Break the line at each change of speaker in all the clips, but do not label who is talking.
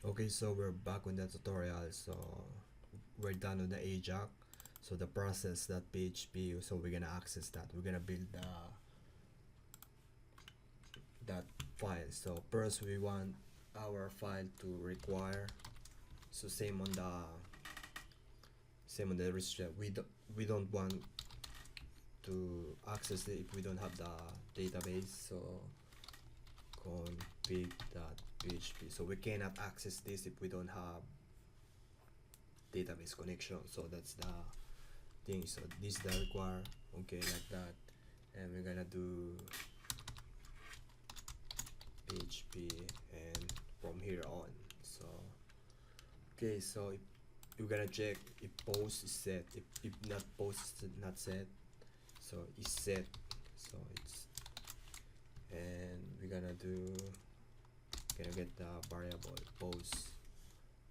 Okay, so we're back on the tutorial. So we're done with the Ajax. So the process.php. So we're gonna access that. We're gonna build that file. So first we want our file to require. So same on the restrict. We don't want to access it if we don't have the database. So config.php. So we cannot access this if we don't have database connection. So that's the thing. So this is the require. Okay, like that. And we're gonna do PHP and from here on. So okay, so if you're gonna check if post is set, if not post is not set, so it's set. So it's, and we're gonna get the variable post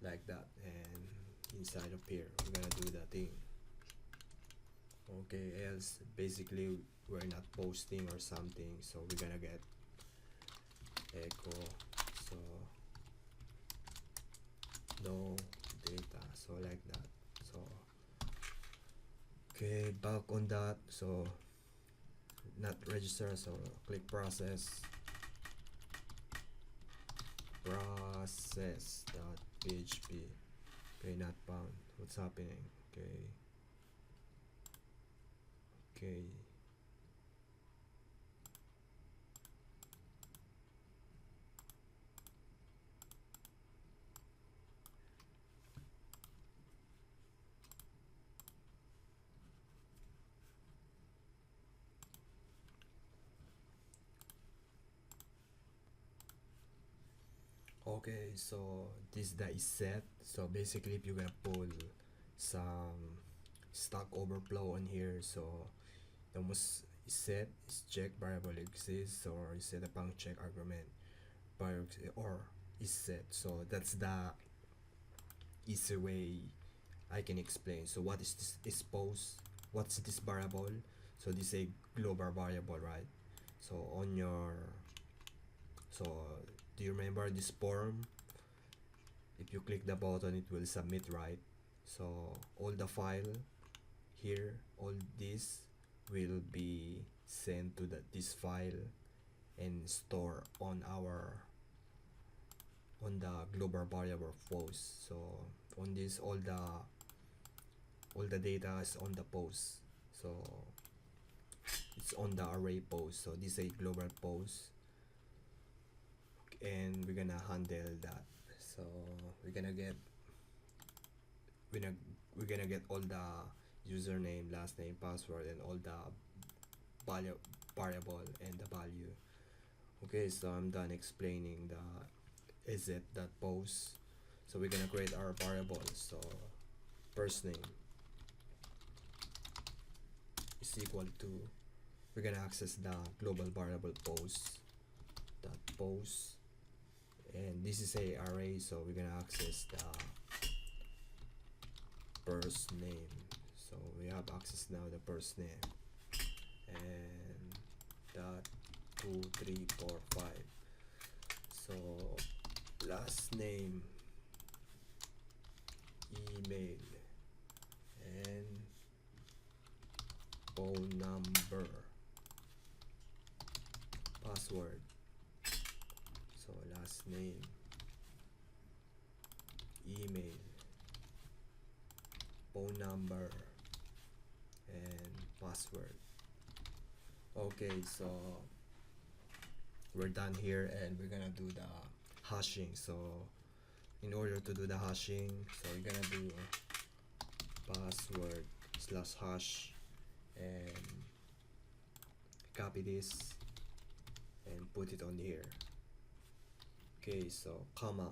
like that, and inside of here we're gonna do the thing. Okay, else basically we're not posting or something, so we're gonna get echo, so no data, so like that. So okay, back on that. So not register, so click process process.php. Okay, not found. What's happening? Okay. Okay, so this that is set. So basically if you're gonna pull some stack overflow on here, so the most is set is check variable exists, or is set upon check argument variable or is set. So that's the easy way I can explain. So what is this is post? What's this variable? So this is a global variable, right? So on your, so do you remember this form? If you click the button, it will submit, right? So all the file here, all this will be sent to this file and store on the global variable post. So on this, all the data is on the post. So it's on the array post. So this is a global post, and we're gonna handle that. So we're gonna get all the username, last name, password, and all the variable and the value. Okay, so I'm done explaining the post. So we're gonna create our variables. So first name is equal to, we're gonna access the global variable post dot post, and this is a array, so we're gonna access the first name. So we have access now the first name, and dot 2 3 4 5. So last name, email, and phone number, password. So last name, email, phone number, and password. Okay, so we're done here, and we're gonna do the hashing. So in order to do the hashing, so we're gonna do password slash hash, and copy this and put it on here. Okay, so comma.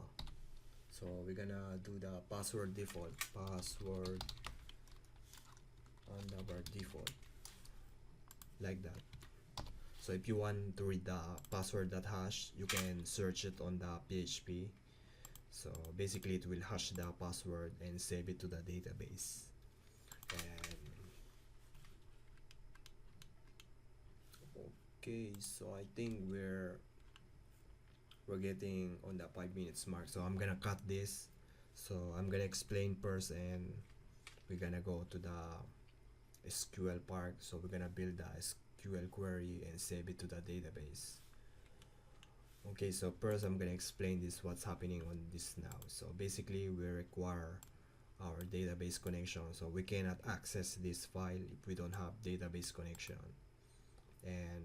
So we're gonna do the password default, password underbar default, like that. So if you want to read the password.hash, you can search it on the PHP. So basically it will hash the password and save it to the database. And okay, so I think we're we're getting on the 5 minutes mark, so I'm gonna cut this. So I'm gonna explain first, and we're gonna go to the SQL part. So we're gonna build the SQL query and save it to the database. Okay, so first I'm gonna explain this what's happening on this now. So basically we require our database connection, so we cannot access this file if we don't have database connection. And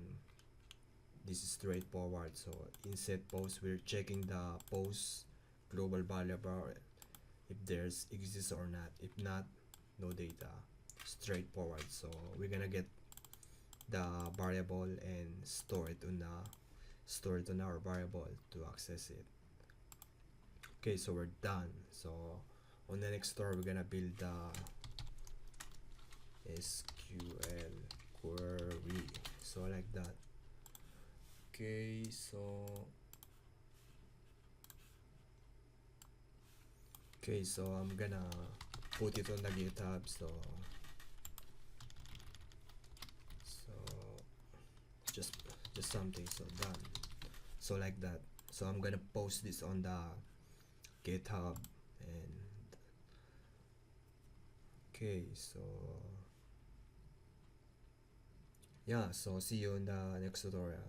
this is straightforward. So in set post, we're checking the post global variable if there's exists or not. If not, no data. Straightforward. So we're gonna get the variable and store it on our variable to access it. Okay, so we're done. So on the next store, we're gonna build the SQL query. So like that. Okay, so I'm gonna put it on the GitHub. So just something. So done. So like that. So I'm gonna post this on the GitHub. And okay, so yeah, so see you in the next tutorial.